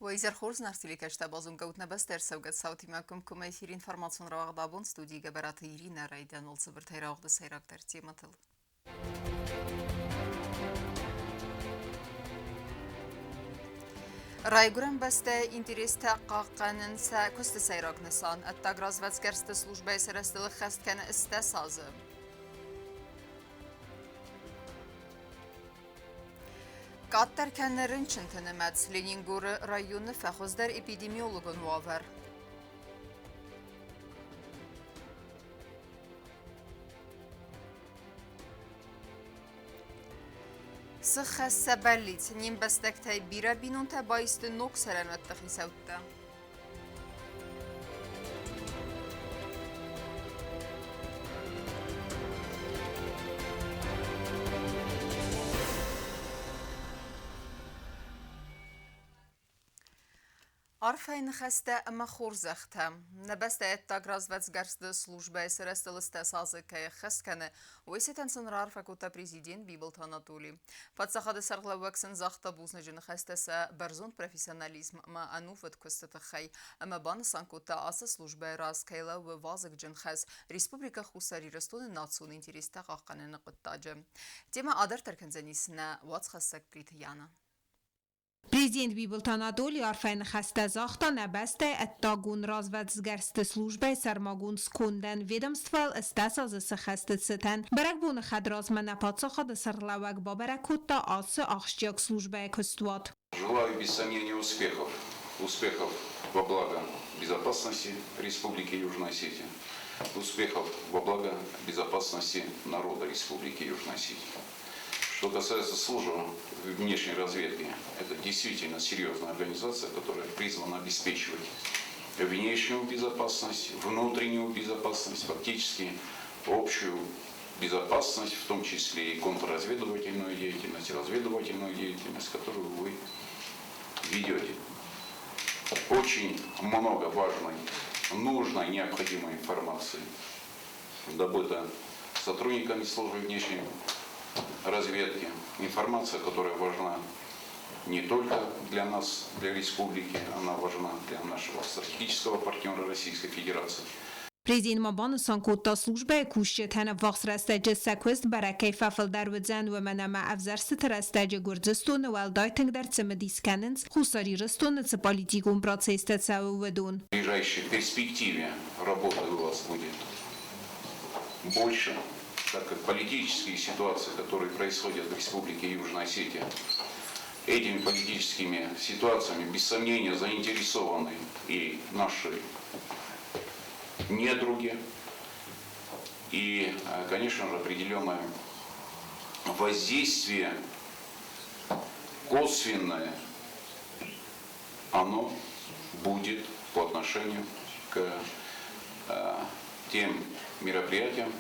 وإذا خورز نرسلي كشتابازون قوتنا بس ترسوقت صوتي معكم كما يثير إنفورماسيون رواق دابون ستودي قبرات إيرينا رايدان والصبر تيراغ دا سيراك ترتي مطل رايقرن بسته انتريس تحققن كست سيراك نسان التاقراز واتسكرست سلوجبه سرستل خست كان استسازم Կատտար կյաններն չընթնմած Լենինգորը ռայոնը ֆախոզդար էպիդեմիոլոգն ուավար։ Սխը սաբալից նիմ բստեք թայ բիրաբինուն թա բայստը նոք սարանատ տխի սավտա։ Արֆային խստը ըմը խորզախտը, նբեստ է տագրազվեց գարստը սլուժբայ սրստլստը սազықայ խսկանը, ոյսետան սնր արվակուտա պրեզիդент Բիբլտ Անատոլի։ Պատսախады սարղլավակսն զաղտա բուզնջն խստեսը բարձուն պրոֆեսионализм ма անուվտ կստը խայ, ըմը բանը սանկուտա ասը սլուժբայ ռասկայլա ու վազգ ջնխես, Республика խուսարի ռստոն նացուն ինտերիստա қаққանын қыттաջы. Тема адыр тәркінзенісіні вац қасық Притияна. Президент Библт Анатолий арфайн хасте захта небесте аттагун разведсгерст службе сармагун скунден ведомствал стасаз схасте сетен баракбун хадразмана подсохад сарлавак бабаракута ас ахшчак службе кустват. Желаю без сомнения успехов. Успехов во благо безопасности Республики Южная Осетия. Успехов во благо безопасности народа Республики Южная Осетия. Что касается службы внешней разведки, это действительно серьезная организация, которая призвана обеспечивать внешнюю безопасность, внутреннюю безопасность, фактически общую безопасность, в том числе и контрразведывательную деятельность, разведывательную деятельность, которую вы ведете. Очень много важной, нужной, необходимой информации добыто сотрудниками службы внешней разведки. Информация, которая важна не только для нас, для республики, она важна для нашего стратегического партнера Российской Федерации. Президент Мабан Санкута службе кушетен вакс растеج سکوست برای ففل در وزن و منما افزرست رستеж گردستون و الدایتنگ در цемедисканенс хусари растон ц политикум процесса цаудун. В ближайшей перспективе работы у вас будет больше, так как политические ситуации, которые происходят в Республике Южная Осетия, этими политическими ситуациями, без сомнения, заинтересованы и наши недруги, и, конечно же, определенное воздействие косвенное, оно будет по отношению к тем мероприятиям,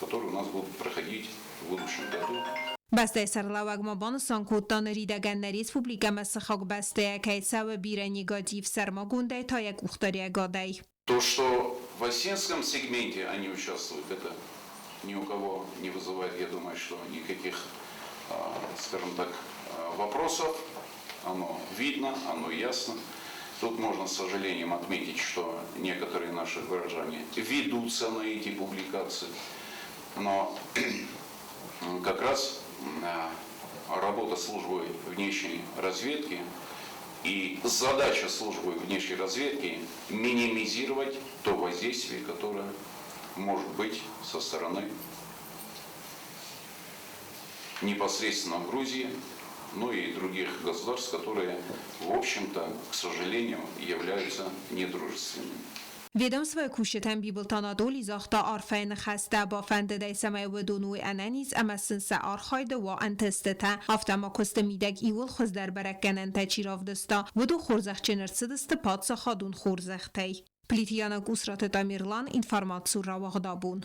которые у нас будут проходить в будущем году. بسته سرلاوگ مبان سانکوتان ریدگن ریسپوبلیکا مسخاق بسته که سو بیره نیگاتیو سرماگونده تا یک اختاری گادای. То, что в осетинском сегменте они участвуют, это ни у кого не вызывает, я думаю, что никаких, скажем так, вопросов. Оно видно, оно ясно. Тут можно с сожалением отметить, что некоторые наши горожане ведутся на эти публикации. Но как раз работа службы внешней разведки и задача службы внешней разведки минимизировать то воздействие, которое может быть со стороны непосредственно Грузии, ну и других государств, которые, в общем-то, к сожалению, являются недружественными. Ведомство кушетن Бибلت Анатолий زاختا آرفین خسته با فنده سمای و دونوی انانیز اما سنسه آرخایده و انتستتا افتما کست میدگ ایول خوز در برکنن تا چیراف دستا و دو خورزخ چنرسه دست پادسا خادون خورزختی. پلیتیانا گوسرات دامیرلان اینفارماتسو را وغدابون.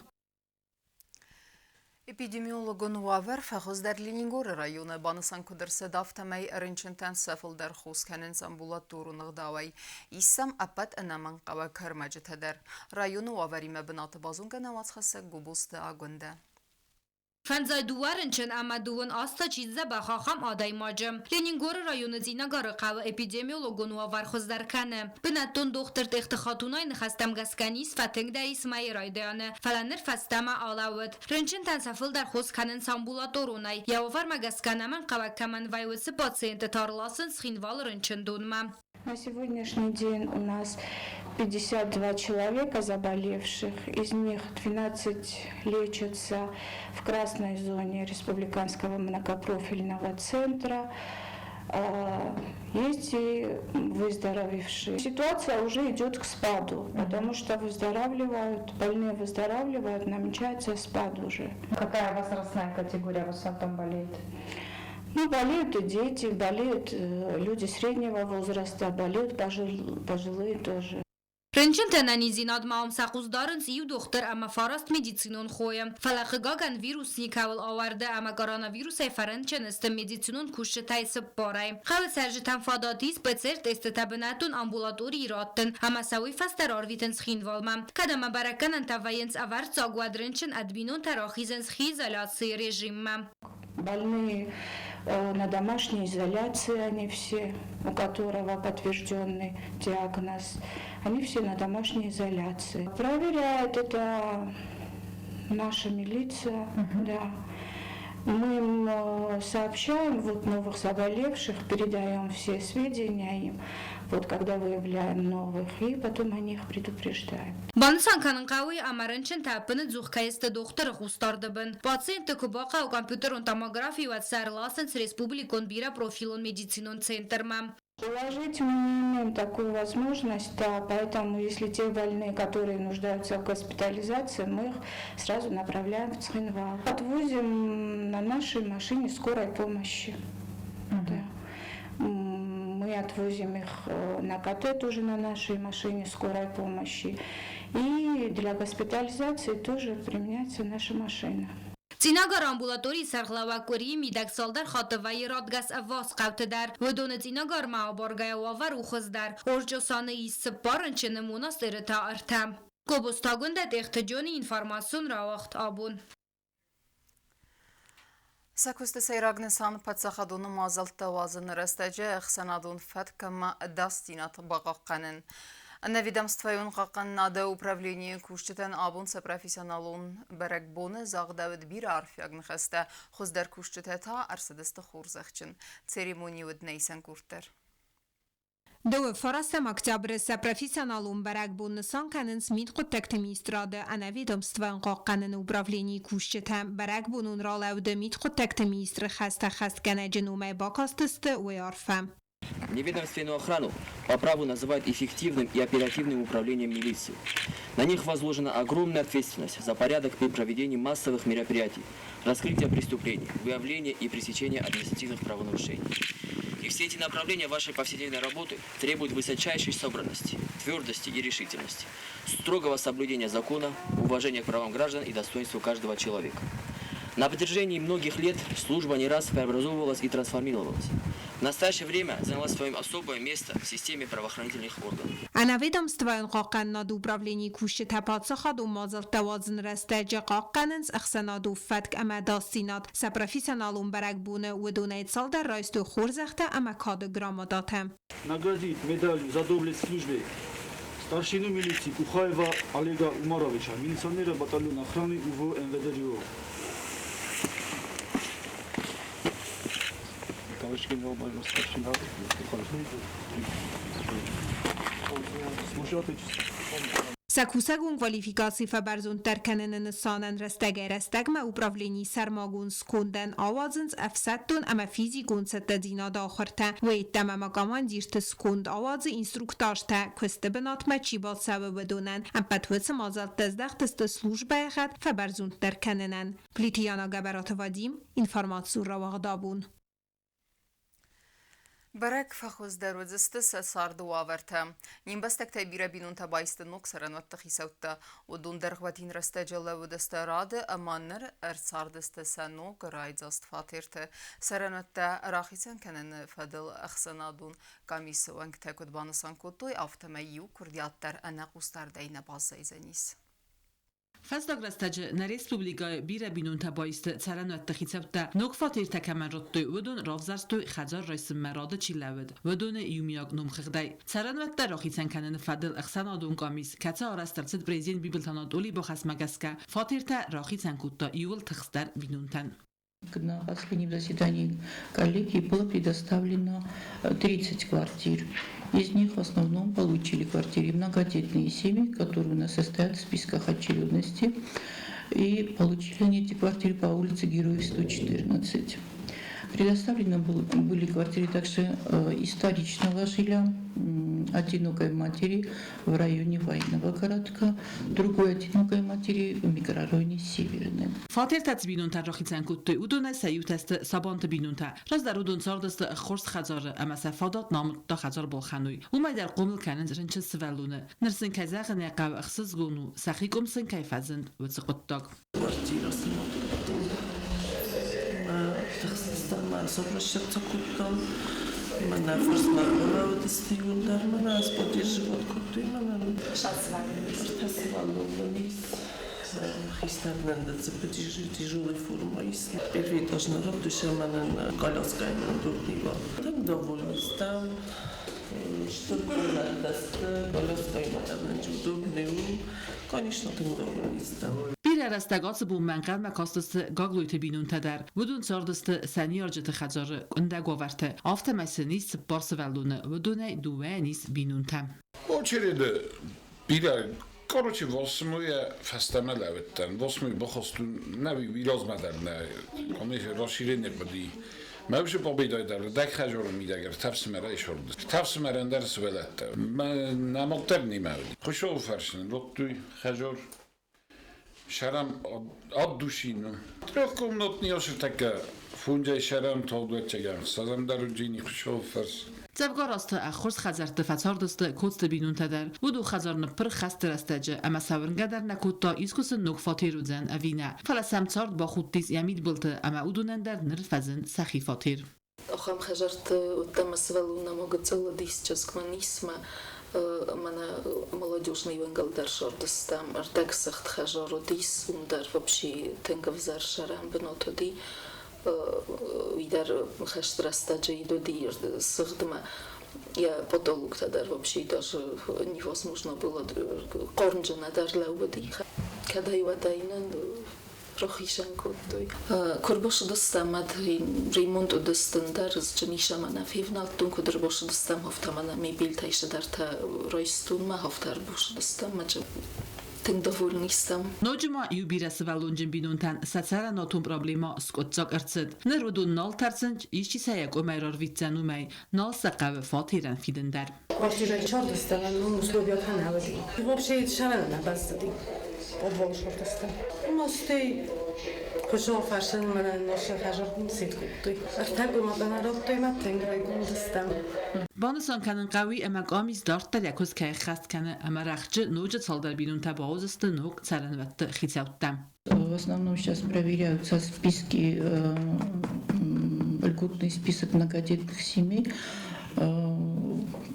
Эпидемиологын уавер фахоздар Ленингоры районы банысан кудырсы дафтамай рынчынтан сафылдар хусканын амбулаторуных давай. Иссам апат анаман қава кырмажы тадар. Районы уавариме бынаты базунга навацхасы губусты агунда. Fənzayduvarın əməduvun asta çizə baxaxam adaymacım. Leningor rayonu zinagarı qağı epidemiologun və varxuzdarkanı. Binattun doktor texti xatunayını xəstəm qəskəni sfəting də İsmail raydayanı. Fələnir fəstəmə alawıd. Rınçın tənsəfil dar xoskanın sambulatorunay. Yavavarma qəskənəmən qavəkkəmən vayvısı patsiyenti tarlasın sxinval rınçın donma. На сегодняшний день у нас 52 человека заболевших, из них 12 лечатся в красной зоне Республиканского многопрофильного центра. Есть и выздоровевшие. Ситуация уже идет к спаду, потому что больные выздоравливают, намечается спад уже. Какая возрастная категория в основном болеет? Ну, болеют и дети, болеют люди среднего возраста, болеют пожилые тоже. Rınçın tənənizin admağım saquzdarın siyu doktor əmə farast medisinun xoyam. Fələqıqagan virus nikavıl avardı əmə koronavirus eyfərən çənəstə medisinun kuşu təysib baray. Xəvi sərcitən fadatiz PCR testi təbinətun ambulatori irattın əmə səvi fəstər arvitin sxinvalmam. Kədəmə bərəkənən təvəyins əvər cagvadrınçın ədbinun təraxizən sxizolasiya rejiməm. Больные на домашней изоляции, они все, у которого подтвержденный диагноз, они все на домашней изоляции. Проверяет это наша милиция, да. Мы им сообщаем новых заболевших, передаем все сведения им, когда выявляем новых, и потом о них предупреждаем. Banısankanın qavi amarınçın təpini zuxkayıstı doktor xustardı bin. Patsiyenti kubaqa u kompüterun tomografi və sərlasın Respublikon bira profilon medicinun centermam. Положить мы не имеем такую возможность, поэтому если те больные, которые нуждаются в госпитализации, мы их сразу направляем в Цхинвал. Отвозим на нашей машине скорой помощи. Да. Мы отвозим их на КТ тоже на нашей машине скорой помощи. И для госпитализации тоже применяется наша машина. Цинагар амбулатории сарглавакури мидак салдар хатываи радгас аваз қавтыдар. Вдоны цинагар маабаргая вавар ухыздар. Орджосаны иссып барынчы нымунастыры таартам. Кобустагунда техтыджони информацион равахт абун. Сакусты сайрагнысан патсахадуны мазалты вазыны растаджа әхсанадун фәткама дастинат бағаққанын. Наведомствоюн қаққаннады управление күштітен абунса профессионалун бәрәкбоны зағдавыд бір арфягны қаста құздар күштітета арсыдысты хурзақчын. Церемонии өднейсен күрттер. До фарастам октябрьса профессионалун бәрәкбоны санканын смит құттәктімистрады наведомствоюн қаққанын управление күштітен бәрәкбонун ралауды мит құттәктімистры хаста хасткана женумай бақастысты уярфам. Неведомственную охрану по праву называют эффективным и оперативным управлением милиции. На них возложена огромная ответственность за порядок при проведении массовых мероприятий, раскрытие преступлений, выявление и пресечение административных правонарушений. И все эти направления вашей повседневной работы требуют высочайшей собранности, твердости и решительности, строгого соблюдения закона, уважения к правам граждан и достоинству каждого человека. На протяжении многих лет служба не раз преобразовывалась и трансформировалась. В настоящее время заняла свое особое место в системе правоохранительных органов. Наведомствоюн қаққаннады управление күштіті патсахаду мазыл тавазын растаджа қаққанынс ақсанаду фәтк әмә дастинат са профессионалун бәрәкбуны удунайт салдар райсту хорзақта әмә кады грамадатам. Наградить медалью за доблесть в службе старшину милиции Кухаева Олега Умаровича, милиционера батальона охраны УВО МВД РИО. Сакусагун квалификации фабарзун теркенен нсанен растагма управление сармагун скунден авазынс афсаттун ама физикун сеттадина дахырта вейттама макаман дирт скунд авазы инструктажта көсті бінатма чибат сабы донен امپتوت مازالت دزدخت служба خد فبرزون теркененен پلیتیانا گبرات وادیم информацию رواغدابون Барак фахуздар вазыстыса сарды уаверта. Нимбастак табира бинун табайсты ноксаран ватта хисаутта. Удундар хватин раста джалла вудыста рады, аманнар арцардысты сану грайдзаст фатирты. Саранатта рахисан канан фадыл ахсанадун камису вангтакуд банасан кутуй автомайю курдиаттар анак устардайна база изанис. فستاغرستج نريسبوبليغا بيرا بينون تبايست تسرن واتخيتبتا نوك فاتير تكمن رتوي ودون رافزرستوي خجر رئيس مراد چيلاود ودون يومياغ نوم خغداي تسرن واتراخيتن كانن فدل اخسنا دون قاميس كتا ارسترت بريزين بيبلتانا دولي بخسمگسكا فاتيرتا راخيتن كوتا يول تخستر بينونتن. На последнем заседании коллегии было предоставлено 30 квартир. Из них в основном получили квартиры многодетные семьи, которые у нас состоят в списках очередности. И получили они эти квартиры по улице Героев 114. Предоставлены были квартиры также историчного жилья, одинокой матери в районе военного городка, другой одинокой матери в микрорайоне Северный. فاتر تبینون تراخیتن کتی ودونه سیوت است سابانت بینون تا راز در ودون ساردست خورس خزار اما سفادات نام تا خزار بالخنوی و ما در قوم کنند رنچ سوالونه نرسن کزاق نقاب اخصاص گونو سخیکم سن کیفزند و تقطق. ما сообщаться кутом, мы на форс награла достигнем, мы нас поддерживают кутом, мы рассказывали вниз, христианин тяжелой формой, первый должен работать, мы коляской надувного, так довольны стал. Что надо коляской надувную, конечно, так довольны стал. بیر رستگاس بوم منقل مکاستست گاگلویت بینون تدر ودون ساردست سنیار جت خجار انده گوورته آفت مسنیس بارس ولونه ودونه دوه نیس بینون تم. Очереди бира короче восмуя фастамалаветтан восмуя бахостун нави вилозмадарна комиссия расширение буди ماوش بابیدای در دک خجار میدگر تفس مرای شرد تفس مرندر سوالت من نماکتر نیمه خوشو فرشن لطوی خجار شرم آد دوشینو ترک کمنات نیاشه تکه فونجای شرم تا دوت چگم سازم در جینی خوشو فرش زبگار است اخورس خزرت فتار دست کوست بینون تدر و دو خزار نپر خست رستجه اما سورنگه در نکوت تا ایسکوس نکفاتی رو زن اوینه فلسم چارد با خود دیز یمید بلته اما اودونن در نرفزن سخی فاتیر. Охам хажарт там свалуна могут цело дисчас кманисма мана молодежный венгалдар шордас там артексахт хажару дис умдар вообще тенгав зар шарам бенотоди видар хаштрастаджи идоди сыхдма я потолук тадар вообще даже невозможно было корнжана дарлаубади когда его дайнан Рохишан куттой. Курбош достамад ремонт достандар з чнишамана февналтун кудрбош достам хафтамана мебель тайшадарта ройстун ма хафтар бош достам мач тен довольнистам. Nođima i ubira se valunđen binuntan sa cara notum problema skotsak arcid. Nerudun nol tarcınç işçi sayak umayrar vitsen umay nol saqav fatiran fidendar. Квартира чёртостана, ну условия канавы. Вообще шарана бастади. Обволшортоста. Мосты Кожо фашен мене ноше хажартын ситкутты. Артак уматана роттой маттенграй гундастам. بانسان کنن قوی اما قامیز دارت در یکوز که خست کنه اما رخچه نوجه سالدار بینون تباوزست نوک سرن وقت خیتیوتم. В основном сейчас проверяются списки, льготный список многодетных семей.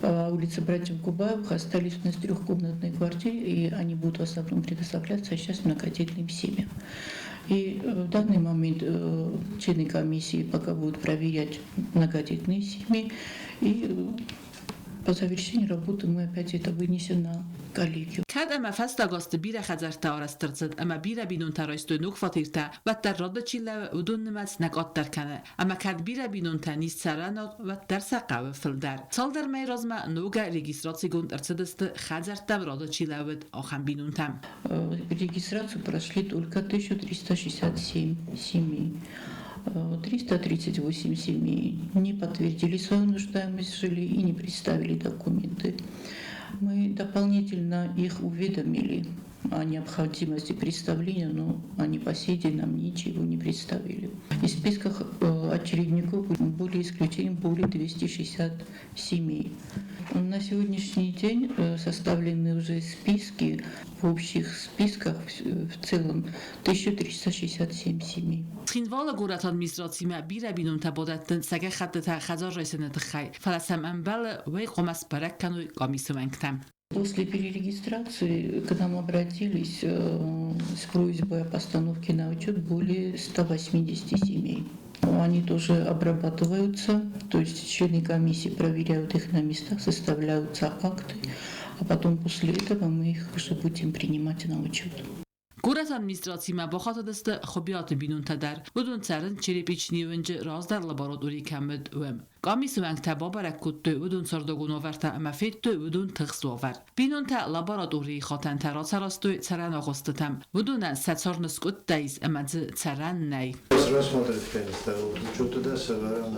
По улице Братьев Губаевых остались у нас трехкомнатные квартиры, и они будут в основном предоставляться сейчас многодетным семьям. И в данный момент члены комиссии пока будут проверять многодетные семьи, и по завершении работы мы опять это вынесем на коллегию. كاد اما فستاغاست بيرا خزرت آرسترزد اما بيرا بینون ترایست نوک فاتیرتا و در راد چیله و دون نمت نکات در کنه اما کاد بيرا بینون تنیز سرانات و در سقاو فلدر سال در میرازما نوگا رегистрации گوند ارتدست خزرت راد چیله ود آخم بینون تم. Регистрацию прошли только 1367 семей. 338 семей не подтвердили свою нуждаемость в жилье и не представили документы. Мы дополнительно их уведомили о необходимости представления, но они по сей день нам ничего не представили. Из списков очередников были исключены более 260 семей. На сегодняшний день составлены уже списки, в общих списках в целом 1367 семей. خینوال گورت آدمینستراسی ما بیره بینون تبادت سگه خط تا خزار رئیس نتخای فلسم انبال وی قمص برک کنوی قامیسو منکتم. После перерегистрации к нам обратились с просьбой о постановке на учет более 180 семей. Они тоже обрабатываются, то есть члены комиссии проверяют их на местах, составляются акты, а потом после этого мы их уже будем принимать на учет. Курس адمینستراسی مباخات دست خبیات بینون تدر بدون ترن چری پیچنی ونج راز در لاباراتوری کمد وم قامیس ونگ تبا برکوت تو بدون سردگون آورت مفید تو بدون تخص آور بینون تا لاباراتوری خاطن ترا سراستو ترن آغاستتم بدون ستار نسکوت دایز امز ترن نی. Рассмотреть, конечно, что туда северам,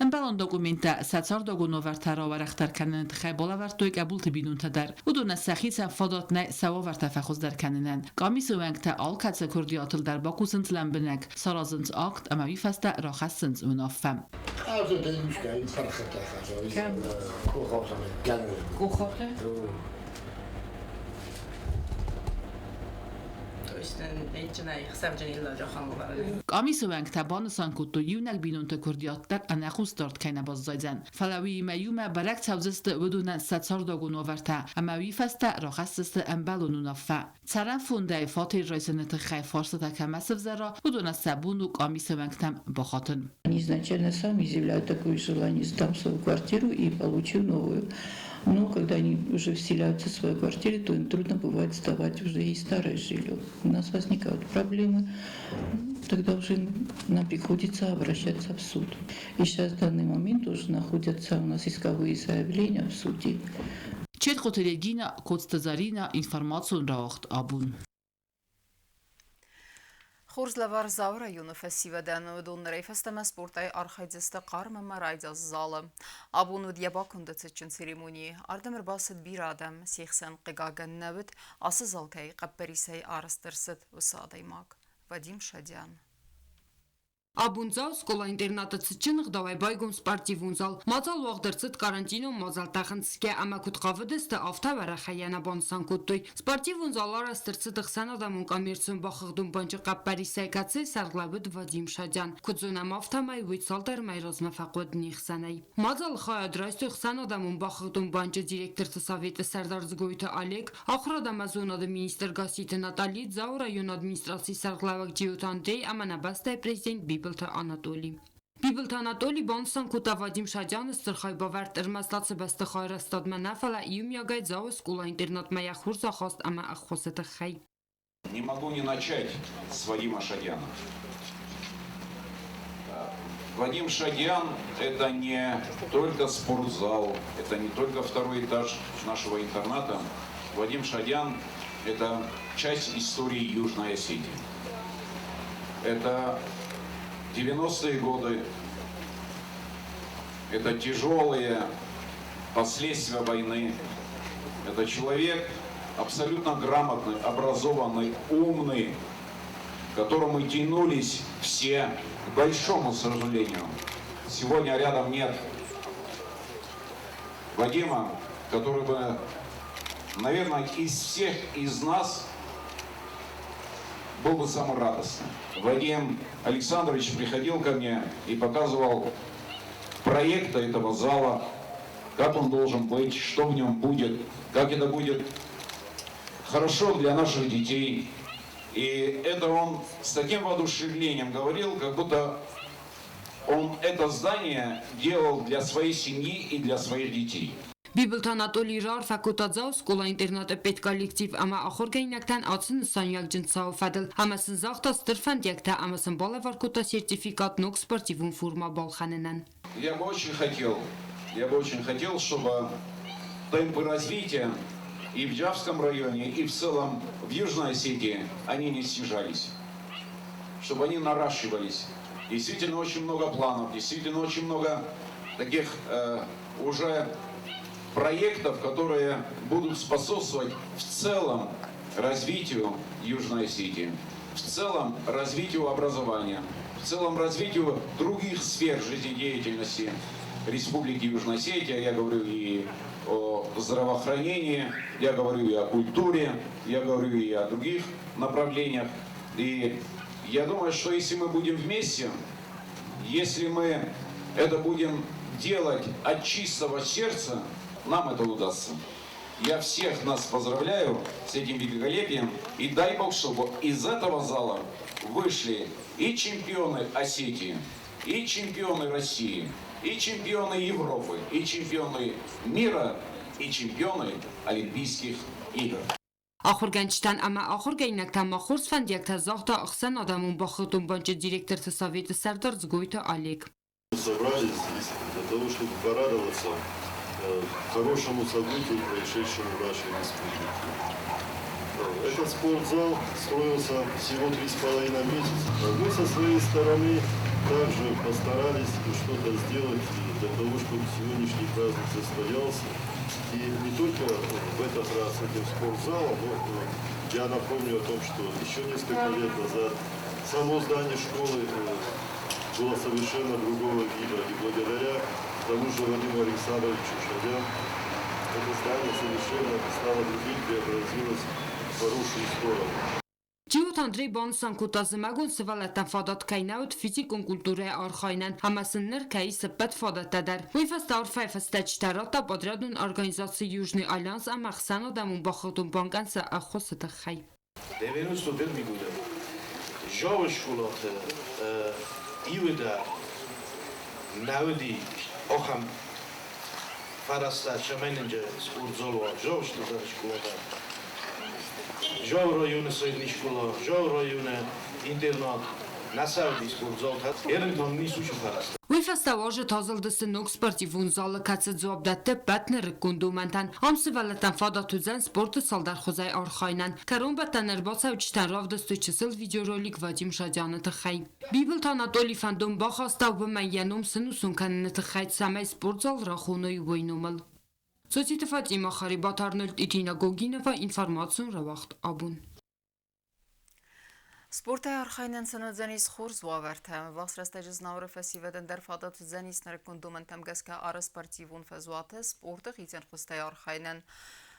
امبالان دوکومنت ستار دگون آورت ترا و رختر کنن تخیبالا ورد توی قبول تبینون تدر بدون سخیت فادات نه سوا ورد فخوز در کننن قامیس ونگ تا آل کتس کردیاتل در باکو سنت لنبنگ سرازنت آقت اموی فست راخستنت منافم. قامیس ونگ تبان سانکوتو یونک بینون تکردیات در انخوز دارد که نباز زایزن فلاوی میوم برک توزست بدون ستار داگون آورته اموی فست راخست امبالون نافه ترن فونده فاتر رایزنت خیلی فارسته که مسف زرا بدون سبون و قامیس ونگ تم بخاطن. Они изначально сами изъявляют такое желание, сдам свою квартиру и получу новую. Но когда они уже вселяются в свою квартиру, то им трудно бывает сдавать уже и старое жилье. У нас возникают проблемы, тогда уже нам приходится обращаться в суд. И сейчас в данный момент уже находятся у нас исковые заявления в суде. چه خطرگینا کدستزارینا інформацію راخت آبون. Хурзлавар зау району фестивадан удун рейфестема спортай архайдзисты қармама райдаз залы. Абун удьяба күндіцічін церемонии ардамыр басыд бір адам сехсен қиғаган нәвіт асы залкай қаппарисай арыстырсыд усадаймак. Вадим Шадян. Абунзал скола интерната цычынық давай байгон спортивун зал. Мазал вағдырцыд карантину мазал тахынцке ама кутқавыдысты авта варахаяна бансан куттой. Спортивун залар астырцыдық сан адамун камерцун бақығдун банчы қаппари сайкацы сарглабыд Вадим Шадян. Кудзунам автамай витсалдар майразма фақуд нихсанай. Мазал хаяд райстух сан адамун бақығдун банчы директорцы советы Сардарзгойты Олег, ахрадам азунады министр Гаситы Натали, зау район администрации сарглавак Джиутандей, ама набастай президент Бибилта Анатолий. Бибилта Анатолий бонсан кута Вадим Шадян стрхай баварт эрмаслацы басты хайра стадма нафала юмягай зау скула интернат моя хурза хост ама ахосета хай. Не могу не начать с Вадима Шадяна. Вадим Шадян – это не только спортзал, это не только второй этаж нашего интерната. Вадим Шадян – это часть истории Южной Осетии. Это 90-е годы, это тяжелые последствия войны. Это человек абсолютно грамотный, образованный, умный, к которому тянулись все, к большому сожалению. Сегодня рядом нет Вадима, который бы, наверное, из всех из нас был бы самый радостный. Вадим Александрович приходил ко мне и показывал проекты этого зала, как он должен быть, что в нем будет, как это будет хорошо для наших детей. И это он с таким воодушевлением говорил, как будто он это здание делал для своей семьи и для своих детей. Бибилта Анатолий Рар факультатзау скола интерната пет коллектив ама ахор гейнактан ацын саньяк джинсау фадл амасын захта стырфанд якта амасын бала варкута сертификат нок спортивун форма балханенан. Я бы очень хотел, чтобы темпы развития и в Джавском районе, и в целом в Южной Осетии они не снижались, чтобы они наращивались. Действительно очень много планов, действительно очень много таких уже проектов, которые будут способствовать в целом развитию Южной Осетии, в целом развитию образования, в целом развитию других сфер жизнедеятельности Республики Южная Осетия. Я говорю и о здравоохранении, я говорю и о культуре, я говорю и о других направлениях. И я думаю, что если мы будем вместе Если мы это будем делать от чистого сердца, нам это удастся. Я всех нас поздравляю с этим великолепием. И дай Бог, чтобы из этого зала вышли и чемпионы Осетии, и чемпионы России, и чемпионы Европы, и чемпионы мира, и чемпионы Олимпийских игр. Ахурганчтан ama ахургайнак тама хурс фандияк тазахта ахсан адамун ба худум банча директор Совета Сардар Згойта Олег. Собрались здесь для того, чтобы порадоваться хорошему событию, происшедшему в нашей республике. Этот спортзал строился всего 3,5 месяца. Мы со своей стороны также постарались что-то сделать для того, чтобы сегодняшний праздник состоялся. И не только в этот раз этим спортзалом, но я напомню о том, что еще несколько лет назад само здание школы было совершенно другого вида. И благодаря тому же Владимиру Александровичу Шадян это здание совершенно стало другим, преобразилось в хорошую сторону. Ջիոտ Անդրեյ Բոնսան կուտազմագուն սվալատան ֆադատ կայնաուտ ֆիզիկուն կուլտուրե արխայնան համասններ կայի սպետ ֆադատադար։ Ուйфаста орфайфаста чтарота подрядун организации Южный Альянс амахсан адамун бахотун банканса ахосата хай. Devenus to del miguda. Jovem школата иведа навди охам фараста чамененже спортзолова жов школата. Жов районы средней школы, жов районы интернат, насавди спортзалта, ерентон нисучу фараста. Ուйфаста оже тазылдысы ног спортивун залы кацы зуабдатты бәтні рыккундумантан. Амсы валатан фадатузан спорты салдар хозай архайнан. Карун бәттан әрбаса учтан равдысты чысыл видеоролик Вадим Шадяны тыхай. Библ Анатолий фандум бахаста вымай янум сынуsun каныны тыхай самай спортзал рахуны юбойнумыл. Соците Фатима Харибат Арнольд Итина Гогинова информацию равахт абун. Спортай архайнан санадзанис хурз вавертам. Вахсраста жизнаура фасивадан дар фадат занис нарекундуман тамгаска ара спортивун фазуата спорта хитен хустай архайнан.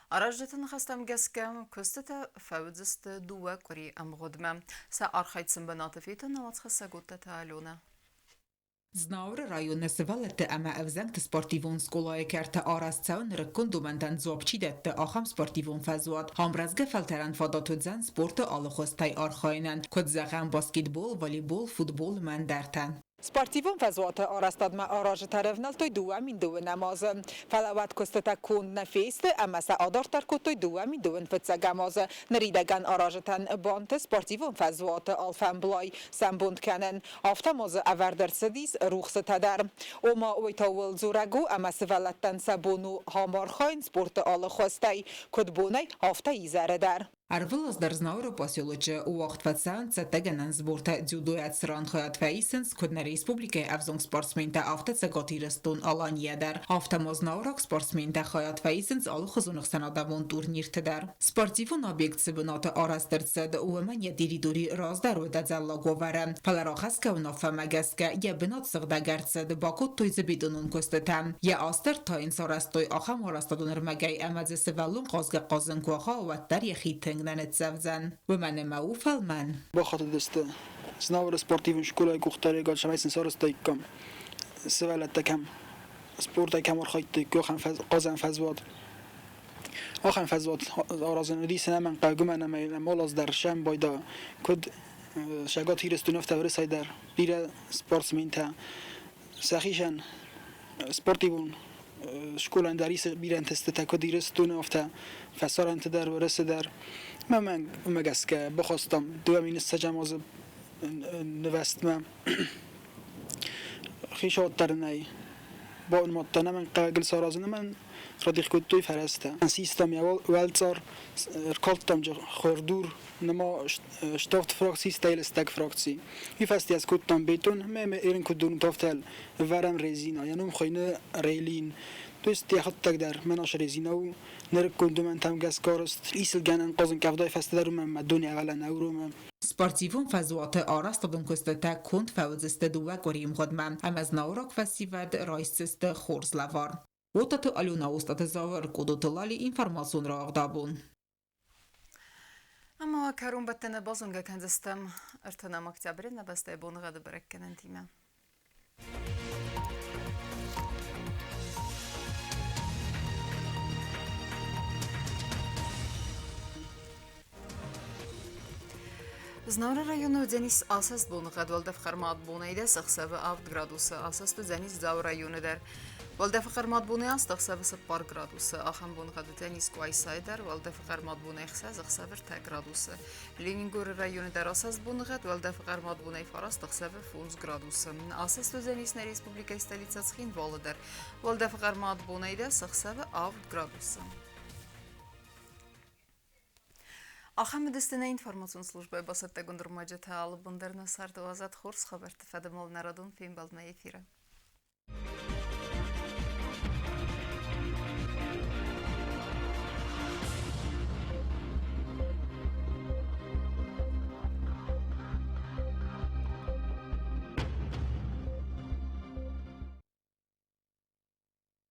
Араждатан хастам гаска костата фаудзаста дуа кори амгодма. Са архайцын банатафита налацхаса гутта таалюна. Znauра rajona svalete ama evzenkt sportivun skolaje kerte arascaun rekundumentan zobchidette acham sportivun fazuat. Hamrazge felteren fadatudzen sporta alkhostai archajnen, kodzagam basketbol, volleybol, futbol menderten. Sportivun fazuata arastadma araj tarevnal toj duamin duven namazı. Falavat kostata kun nefeste ama sa adartar kotoj duamin duven fetsagamazı. Neridegan arajatan bante sportivun fazuata alfan blay sambund kenen. Aftamazı averdersedis ruhsatadar. Oma oytawul zuragu ama sevalattan sabunu hamarkhain sporta alkhostay kodbunay hafta izaredar. Arvılas dar znauro posyolucu uaqt fatsan tsateganan zborta дзюдоят сранхоят фейсенс кодна республика авзон спортсмента авта цаготирстун аланиядar. Автамоз наурак спортсмента хаят фейсенс ал хузунух санадавон турниртедar. Спортивун объект сыбыната арастырцад уэман я диридури раздаро дадзалла говара. Паларахаска унафа магаска я бинат сыгдагарцад бакут тойзы бидунун костатам. Я астар таинс арастой ахам арастадуныр магай амадзе сывалун қазга қазын куаха ваттар яхитен نتزوجن و من معوفل من با خاطر دسته سناور سپورتیون شکلای کوختاری گل شمایسن سارستای کم سوالت کم سپورت کم ورخایت کو خم قازن فزواد آخر فزواد آرازن ریس نمن قاگم نمیل مالاز در شم بایدا کد شگات هیرستون افت ورسای در بیر سپورتسمن تا سخیشن سپورتیون شکلان دریس بیرن تست تا کد هیرستون افت فسارن تدر ورس در من مگس که بخواستم دوامین استجاماز نوستم خیشات در نی با اون مطمئن من قبل سرازن من ردیخ کد توی فرسته من سیستم یا ولتر کالتم جو خردور نما شتافت فراکسی استایل استک فراکسی وی فستی از کدتم بیتون من ایرن کدون تافتل ورم رزینا یعنی مخاینه ریلین دوست یخت تک در مناش رزینا و نرکندم من تام گس کارست ایسل گنن قازن کفدای فست درو من مدونی اولا نورم Sportivun fazuat arastadun kostata kont fauzeste duva korim hodman am az naurak festivad rajsiste хорslavar. Otatu aluna ustat zavar kodotolali informasun ragdabun. اما كارون بتنا بازونغا كان دستم ارتنا مكتبرنا بس تبون غدا بركن انتيما Znavra rayonu Dzenis asast bunğad Valdefqar madbunayda 6 gradusu asastı Dzenis Zav rayonu der Valdefqar madbunay astaqsavı 10 gradusu axam bunğad Dzenis Quaysayder Valdefqar madbunay xsa 6 gradusu Leningor rayonu der asast bunğad Valdefqar madbunay farastaqsavı 10 gradusu asastı Dzenis na Respublika stolitsa Tskhin Volodar Valdefqar madbunayda 6 gradusu Ахамедистина информационная служба басатта гундурмаджата алып бундарна сарды азат хорс хабарты фадамал народун фембална эфира.